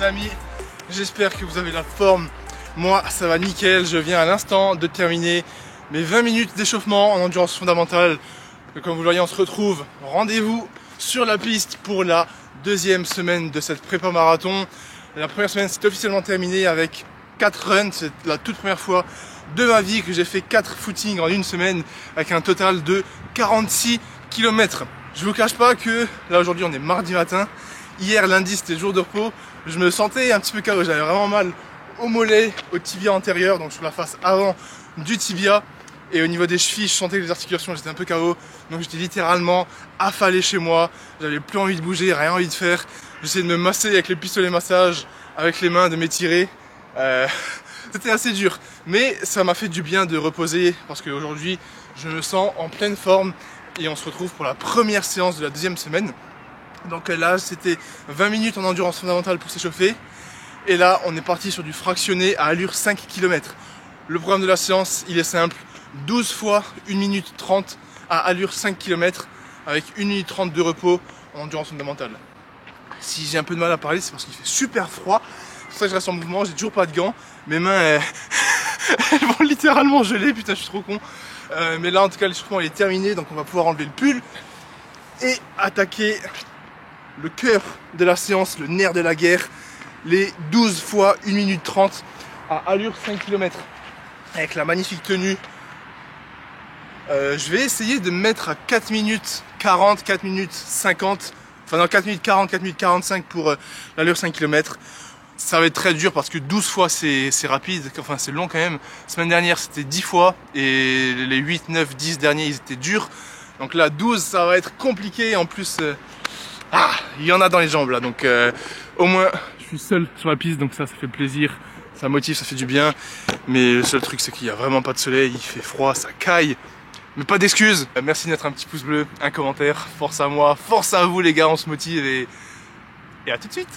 les amis, j'espère que vous avez la forme. Moi ça va nickel, je viens à l'instant de terminer mes 20 minutes d'échauffement en endurance fondamentale. Donc, comme vous le voyez, on se retrouve, rendez-vous sur la piste pour la deuxième semaine de cette prépa marathon. La première semaine c'est officiellement terminé avec 4 runs, c'est la toute première fois de ma vie que j'ai fait 4 footings en une semaine avec un total de 46 km. Je vous cache pas que là aujourd'hui on est mardi matin, hier lundi c'était jour de repos, je me sentais un petit peu KO, j'avais vraiment mal au mollet, au tibia antérieur, donc sur la face avant du tibia, et au niveau des chevilles je sentais que les articulations j'étais un peu KO, donc j'étais littéralement affalé chez moi, j'avais plus envie de bouger, rien envie de faire, j'essayais de me masser avec le pistolet massage, avec les mains, de m'étirer. C'était assez dur, mais ça m'a fait du bien de reposer parce qu'aujourd'hui je me sens en pleine forme et on se retrouve pour la première séance de la deuxième semaine. Donc là c'était 20 minutes en endurance fondamentale pour s'échauffer et là on est parti sur du fractionné à allure 5 km. Le programme de la séance il est simple, 12 fois 1 minute 30 à allure 5 km avec 1 minute 30 de repos en endurance fondamentale. Si j'ai un peu de mal à parler c'est parce qu'il fait super froid. C'est pour ça que je reste en mouvement, j'ai toujours pas de gants, mes mains elles vont littéralement geler, putain je suis trop con. Mais là en tout cas l'échauffement il est terminé, donc on va pouvoir enlever le pull et attaquer le cœur de la séance, le nerf de la guerre, les 12 fois 1 minute 30 à allure 5 km avec la magnifique tenue. Je vais essayer de me mettre à 4 minutes 40, 4 minutes 50, enfin non 4 minutes 40, 4 minutes 45 pour l'allure 5 km. Ça va être très dur parce que 12 fois c'est rapide, enfin c'est long quand même. La semaine dernière c'était 10 fois et les 8, 9, 10 derniers ils étaient durs. Donc là 12 ça va être compliqué, en plus il y en a dans les jambes là. Donc au moins je suis seul sur la piste, donc ça fait plaisir, ça motive, ça fait du bien. Mais le seul truc c'est qu'il n'y a vraiment pas de soleil, il fait froid, ça caille. Mais pas d'excuses. Merci de mettre un petit pouce bleu, un commentaire, force à moi, force à vous les gars, on se motive et à tout de suite.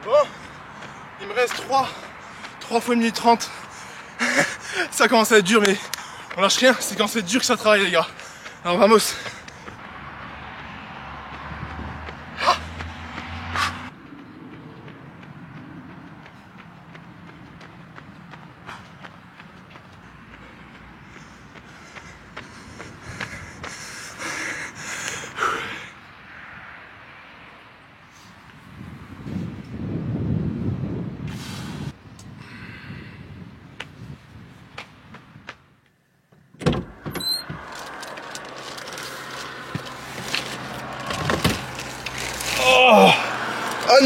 Bon, il me reste 3 fois 1 minute 30. Ça commence à être dur, mais on lâche rien, c'est quand c'est dur que ça travaille les gars. Alors vamos.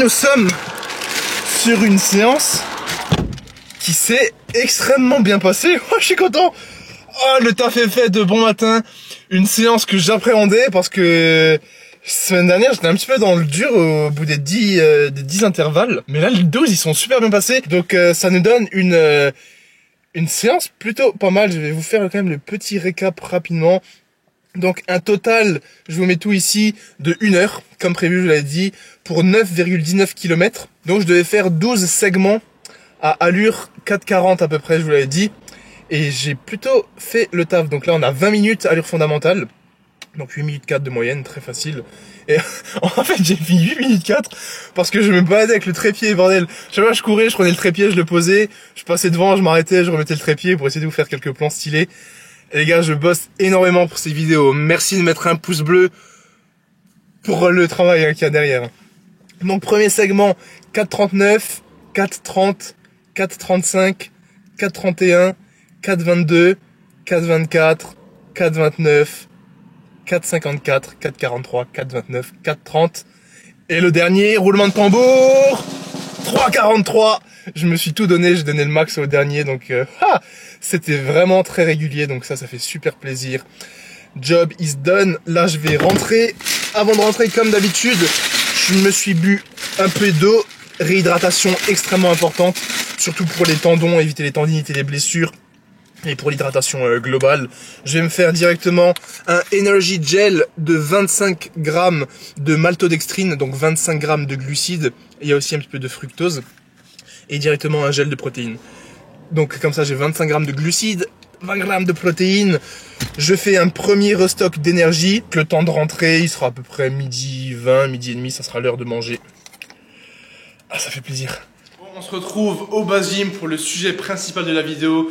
Nous sommes sur une séance qui s'est extrêmement bien passée. Je suis content. Le taf est fait de bon matin. Une séance que j'appréhendais parce que semaine dernière j'étais un petit peu dans le dur au bout des 10 intervalles. Mais là les 12 ils sont super bien passés. Donc ça nous donne une séance plutôt pas mal. Je vais vous faire quand même le petit récap rapidement. Donc un total, je vous mets tout ici, de 1 heure, comme prévu, je vous l'avais dit, pour 9,19 km. Donc je devais faire 12 segments à allure 4,40 à peu près, je vous l'avais dit. Et j'ai plutôt fait le taf. Donc là on a 20 minutes allure fondamentale. Donc 8 minutes 4 de moyenne, très facile. Et en fait j'ai fait 8 minutes 4 parce que je me baladais avec le trépied, bordel. Chaque fois je courais, je prenais le trépied, je le posais, je passais devant, je m'arrêtais, je remettais le trépied pour essayer de vous faire quelques plans stylés. Et les gars, je bosse énormément pour ces vidéos. Merci de mettre un pouce bleu pour le travail qu'il y a derrière. Donc premier segment, 4,39, 4,30, 4,35, 4,31, 4,22, 4,24, 4,29, 4,54, 4,43, 4,29, 4,30. Et le dernier, roulement de tambour, 3,43. Je me suis tout donné, j'ai donné le max au dernier, donc c'était vraiment très régulier, donc ça fait super plaisir. Job is done. Là je vais rentrer. Avant de rentrer comme d'habitude, je me suis bu un peu d'eau. Réhydratation extrêmement importante, surtout pour les tendons, éviter les tendinites et les blessures. Et pour l'hydratation globale, je vais me faire directement un Energy Gel de 25 grammes de maltodextrine, donc 25 grammes de glucides. Il y a aussi un petit peu de fructose. Et directement un gel de protéines. Donc comme ça j'ai 25 grammes de glucides, 20 grammes de protéines. Je fais un premier restock d'énergie. Le temps de rentrer, il sera à peu près midi 20, midi et demi, ça sera l'heure de manger. Ah, ça fait plaisir. Bon, on se retrouve au base gym pour le sujet principal de la vidéo.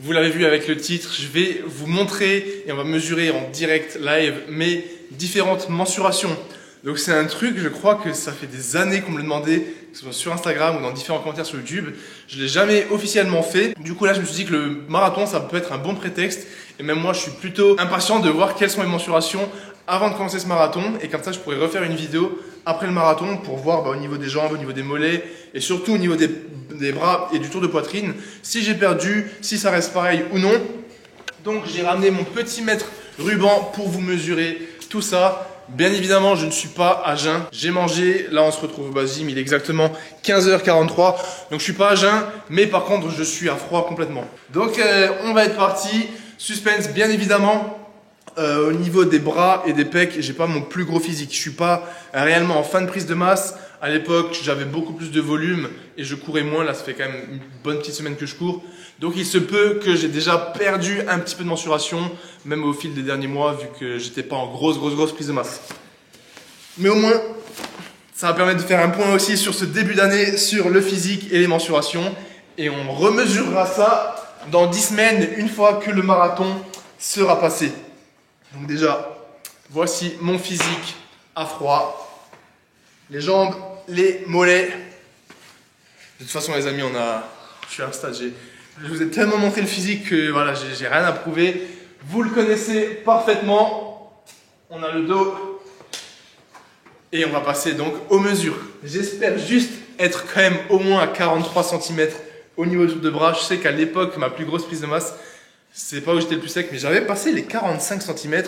Vous l'avez vu avec le titre, je vais vous montrer et on va mesurer en direct live mes différentes mensurations. Donc c'est un truc, je crois que ça fait des années qu'on me le demandait, que ce soit sur Instagram ou dans différents commentaires sur YouTube. Je ne l'ai jamais officiellement fait. Du coup là, je me suis dit que le marathon, ça peut être un bon prétexte. Et même moi, je suis plutôt impatient de voir quelles sont mes mensurations avant de commencer ce marathon. Et comme ça, je pourrais refaire une vidéo après le marathon pour voir au niveau des jambes, au niveau des mollets et surtout au niveau des bras et du tour de poitrine, si j'ai perdu, si ça reste pareil ou non. Donc j'ai ramené mon petit mètre ruban pour vous mesurer tout ça. Bien évidemment, je ne suis pas à jeun. J'ai mangé, là on se retrouve au base gym, il est exactement 15h43. Donc je suis pas à jeun, mais par contre je suis à froid complètement. Donc on va être parti. Suspense bien évidemment. Au niveau des bras et des pecs, j'ai pas mon plus gros physique. Je suis pas réellement en fin de prise de masse. À l'époque, j'avais beaucoup plus de volume et je courais moins. Là, ça fait quand même une bonne petite semaine que je cours. Donc, il se peut que j'ai déjà perdu un petit peu de mensuration, même au fil des derniers mois, vu que j'étais pas en grosse prise de masse. Mais au moins, ça va permettre de faire un point aussi sur ce début d'année, sur le physique et les mensurations. Et on remesurera ça dans 10 semaines, une fois que le marathon sera passé. Donc déjà, voici mon physique à froid. Les jambes, les mollets. De toute façon les amis, je suis à un stade, je vous ai tellement montré le physique que voilà, j'ai rien à prouver. Vous le connaissez parfaitement. On a le dos. Et on va passer donc aux mesures. J'espère juste être quand même au moins à 43 cm au niveau du tour de bras. Je sais qu'à l'époque, ma plus grosse prise de masse, c'est pas où j'étais le plus sec, mais j'avais passé les 45 cm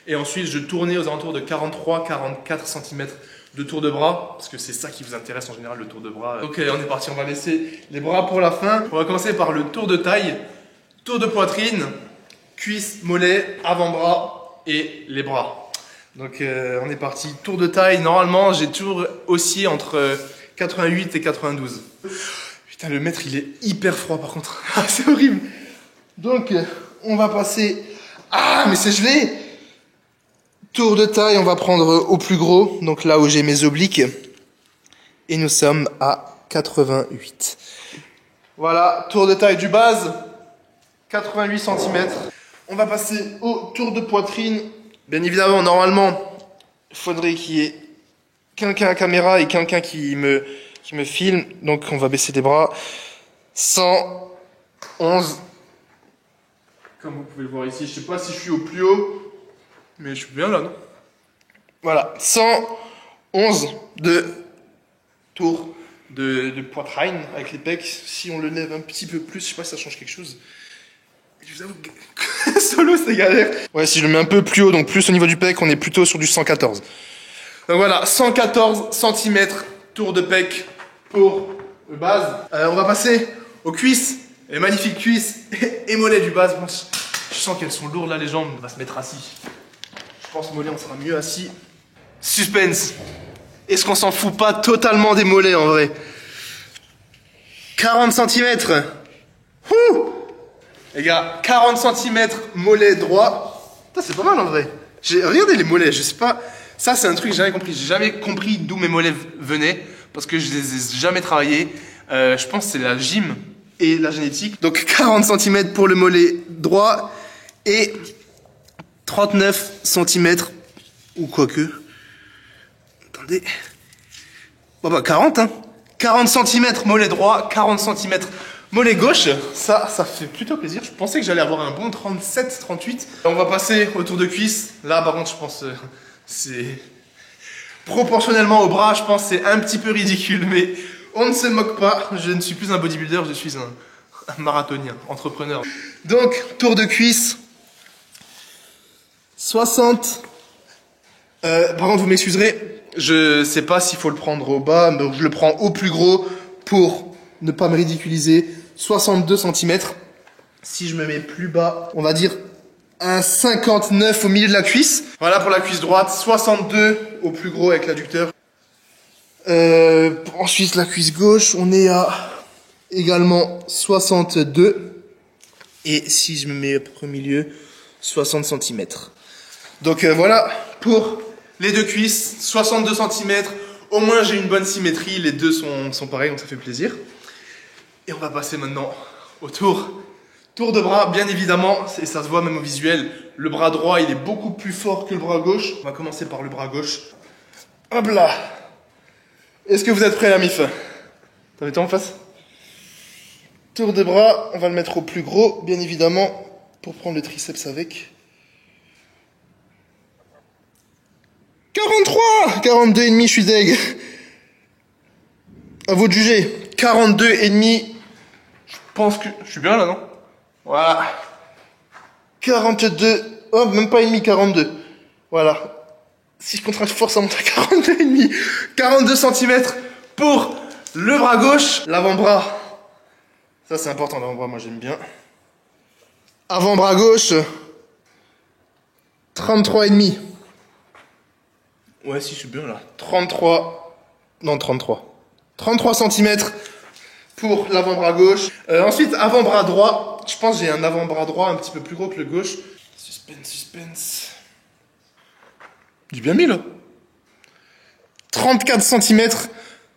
et ensuite je tournais aux alentours de 43-44 cm de tour de bras, parce que c'est ça qui vous intéresse en général, le tour de bras. Ok, on est parti, on va laisser les bras pour la fin. On va commencer par le tour de taille, tour de poitrine, cuisses, mollets, avant-bras et les bras. Donc on est parti, tour de taille. Normalement, j'ai toujours oscillé entre 88 et 92. Putain, le mètre il est hyper froid par contre. C'est horrible. Donc, on va passer... Ah, mais c'est gelé! Tour de taille, on va prendre au plus gros, donc là où j'ai mes obliques. Et nous sommes à 88. Voilà, tour de taille du base, 88 cm. On va passer au tour de poitrine. Bien évidemment, normalement, il faudrait qu'il y ait quelqu'un à caméra et quelqu'un qui me filme. Donc, on va baisser les bras. 111. Comme vous pouvez le voir ici, je sais pas si je suis au plus haut, mais je suis bien là, non? Voilà, 111 de tour de poitrine avec les pecs. Si on le lève un petit peu plus, je sais pas si ça change quelque chose. Je vous avoue que solo c'est galère. Ouais, si je le mets un peu plus haut, donc plus au niveau du pec, on est plutôt sur du 114. Donc voilà, 114 cm tour de pec pour le base. On va passer aux cuisses. Les magnifiques cuisses et mollets du base. Bon, je sens qu'elles sont lourdes là, les jambes. On va se mettre assis. Je pense mollets, on sera mieux assis. Suspense. Est-ce qu'on s'en fout pas totalement des mollets en vrai? 40 cm. Ouh, les gars, 40 cm mollet droit. C'est pas mal en vrai. Regardez les mollets, je sais pas. Ça, c'est un truc que j'ai jamais compris. J'ai jamais compris d'où mes mollets venaient parce que je les ai jamais travaillés. Je pense que c'est la gym et la génétique. Donc 40 cm pour le mollet droit et 39 cm ou quoique. Attendez. Bon bah 40 hein. 40 cm mollet droit, 40 cm mollet gauche. Ça fait plutôt plaisir. Je pensais que j'allais avoir un bon 37, 38. On va passer au tour de cuisse. Là par contre je pense c'est proportionnellement au bras, je pense que c'est un petit peu ridicule, mais on ne se moque pas, je ne suis plus un bodybuilder, je suis un marathonien, entrepreneur. Donc, tour de cuisse, 60. Par contre, vous m'excuserez, je sais pas s'il faut le prendre au bas, donc je le prends au plus gros pour ne pas me ridiculiser. 62 cm. Si je me mets plus bas, on va dire un 59 au milieu de la cuisse. Voilà pour la cuisse droite, 62 au plus gros avec l'adducteur. Ensuite la cuisse gauche, on est à également 62. Et si je me mets à peu près au milieu, 60 cm. Donc voilà pour les deux cuisses, 62 cm. Au moins j'ai une bonne symétrie, les deux sont pareils, donc ça fait plaisir. Et on va passer maintenant au tour de bras, bien évidemment, et ça se voit même au visuel. Le bras droit, il est beaucoup plus fort que le bras gauche. On va commencer par le bras gauche. Hop là. Est-ce que vous êtes prêts, la MIF? T'as vu toi en face? Tour de bras, on va le mettre au plus gros, bien évidemment, pour prendre le triceps avec. 43! 42,5, je suis deg. À vous de juger. 42,5. Je pense que... Je suis bien là, non? Voilà. 42. Oh, même pas ennemi, 42. Voilà. Si je contracte fort, ça monte à 42,5. 42 cm pour le bras gauche. L'avant-bras. Ça, c'est important, l'avant-bras, moi, j'aime bien. Avant-bras gauche. 33,5. Ouais, si, je suis bien là. 33. Non, 33. 33 cm pour l'avant-bras gauche. Ensuite, avant-bras droit. Je pense que j'ai un avant-bras droit un petit peu plus gros que le gauche. Suspense, suspense. J'ai bien mis là. 34 cm.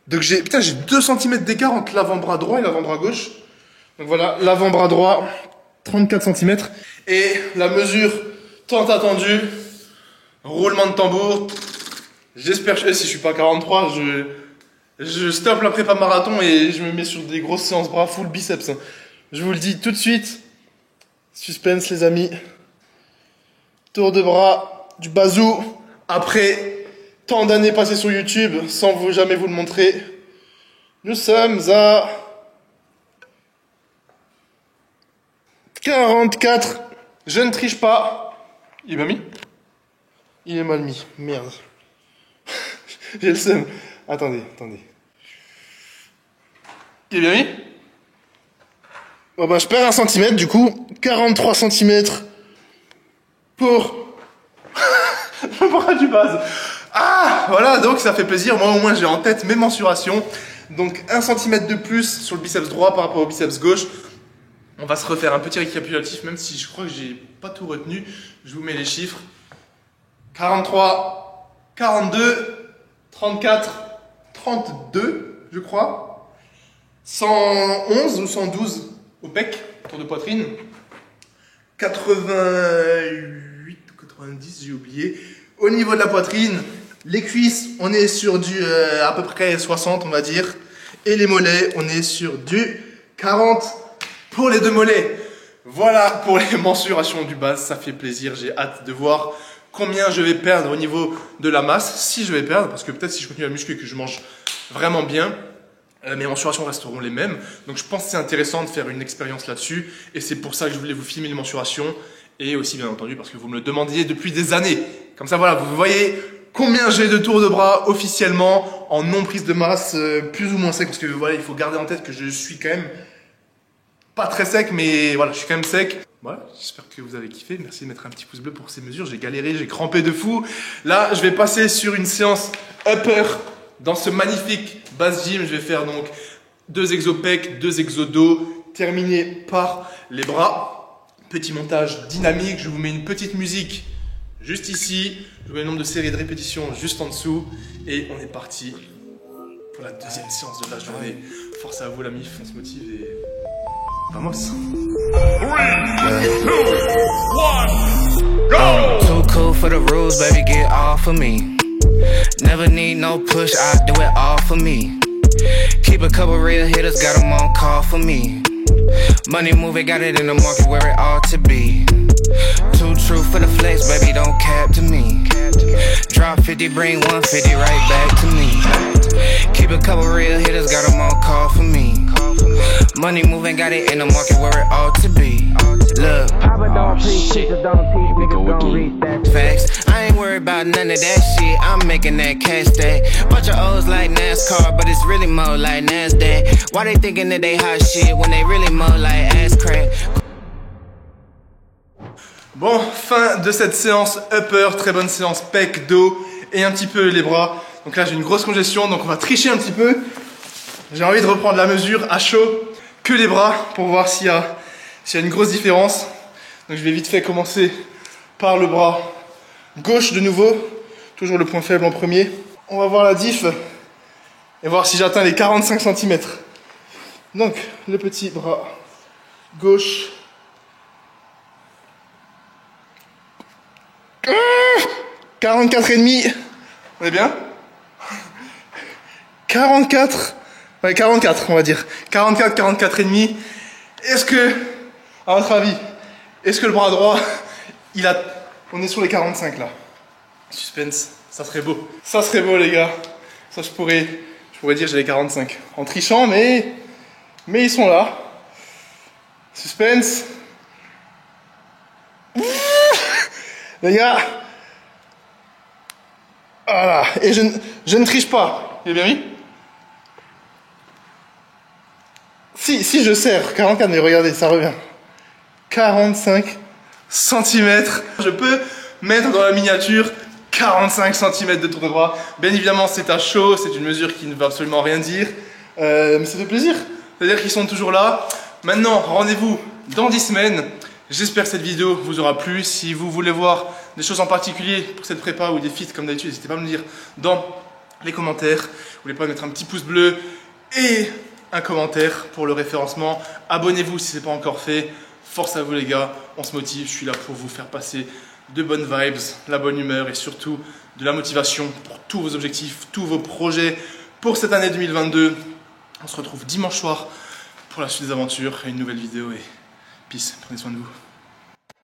Donc j'ai 2 cm d'écart entre l'avant-bras droit et l'avant-bras gauche. Donc voilà, l'avant-bras droit, 34 cm. Et la mesure tant attendue. Roulement de tambour. J'espère que si je suis pas 43, je stoppe la prépa marathon et je me mets sur des grosses séances bras full biceps. Je vous le dis tout de suite. Suspense les amis. Tour de bras du bazou. Après tant d'années passées sur YouTube sans jamais vous le montrer. Nous sommes à 44. Je ne triche pas. Il est bien mis? Il est mal mis. Merde. J'ai le seum. Attendez. Il est bien mis? Bon bah je perds 1 cm du coup. 43 cm pour le bras du base. Ah voilà, donc ça fait plaisir. Moi au moins j'ai en tête mes mensurations. Donc 1 cm de plus sur le biceps droit par rapport au biceps gauche. On va se refaire un petit récapitulatif, même si je crois que j'ai pas tout retenu. Je vous mets les chiffres. 43, 42, 34, 32, je crois. 111 ou 112 au pec, tour de poitrine. 88, 90, j'ai oublié. Au niveau de la poitrine, les cuisses, on est sur du à peu près 60, on va dire. Et les mollets, on est sur du 40 pour les deux mollets. Voilà pour les mensurations du base, ça fait plaisir. J'ai hâte de voir combien je vais perdre au niveau de la masse, si je vais perdre, parce que peut-être si je continue à muscler et que je mange vraiment bien, mes mensurations resteront les mêmes. Donc je pense que c'est intéressant de faire une expérience là-dessus, et c'est pour ça que je voulais vous filmer les mensurations, et aussi bien entendu parce que vous me le demandiez depuis des années. Comme ça voilà, vous voyez combien j'ai de tours de bras officiellement, en non prise de masse, plus ou moins sec, parce que voilà, il faut garder en tête que je suis quand même pas très sec, mais voilà, je suis quand même sec. Voilà, j'espère que vous avez kiffé. Merci de mettre un petit pouce bleu pour ces mesures. J'ai galéré, j'ai crampé de fou. Là, je vais passer sur une séance upper dans ce magnifique base gym. Je vais faire donc 2 exos pec, 2 exos dos, terminé par les bras. Petit montage dynamique. Je vous mets une petite musique juste ici. Je vous mets le nombre de séries de répétitions juste en dessous. Et on est parti pour la deuxième séance de la journée. Force à vous, la MIF. On se motive et... Vamos. 3, 2, 1, go! Too cool for the rules, baby, get off of me. Never need no push, I do it all for me. Keep a couple real hitters, got them on call for me. Money moving, got it in the market where it ought to be. Too true for the flex, baby, don't cap to me. Drop 50, bring 150 right back to me. Keep a couple real hitters, got them on call for me. Money moving, got it in the market where it ought to be. Look, Papa don't preach, teachers don't teach, niggas don't reach that. Facts, I ain't worried about none of that shit. I'm making that cash stack. Bunch of O's like NASCAR, but it's really more like NASDAQ. Why they thinking that they hot shit when they really more like ass crack? Bon, fin de cette séance upper, très bonne séance pec, dos et un petit peu les bras. Donc là j'ai une grosse congestion, donc on va tricher un petit peu. J'ai envie de reprendre la mesure à chaud que les bras pour voir s'il y a s'il y a une grosse différence. Donc je vais vite fait commencer par le bras gauche de nouveau. Toujours le point faible en premier. On va voir la diff et voir si j'atteins les 45 cm. Donc le petit bras gauche. 44,5. On est bien? 44. Ouais, 44 on va dire. 44,5. Est-ce que, à votre avis, est-ce que le bras droit, on est sur les 45 là. Suspense, ça serait beau. Ça serait beau les gars. Ça je pourrais dire j'ai les 45. En trichant mais ils sont là. Suspense. Les gars. Voilà. Et je ne triche pas. J'ai bien mis? Si je serre 44, mais regardez, ça revient. 45 cm. Je peux mettre dans la miniature 45 cm de tour de bras. Bien évidemment, c'est à chaud, c'est une mesure qui ne veut absolument rien dire. Mais ça fait plaisir. C'est-à-dire qu'ils sont toujours là. Maintenant, rendez-vous dans 10 semaines. J'espère que cette vidéo vous aura plu. Si vous voulez voir des choses en particulier pour cette prépa ou des feats comme d'habitude, n'hésitez pas à me le dire dans les commentaires. N'oubliez pas de mettre un petit pouce bleu et un commentaire pour le référencement. Abonnez-vous si ce n'est pas encore fait. Force à vous les gars, on se motive. Je suis là pour vous faire passer de bonnes vibes, la bonne humeur et surtout de la motivation pour tous vos objectifs, tous vos projets pour cette année 2022. On se retrouve dimanche soir pour la suite des aventures et une nouvelle vidéo et peace, prenez soin de vous.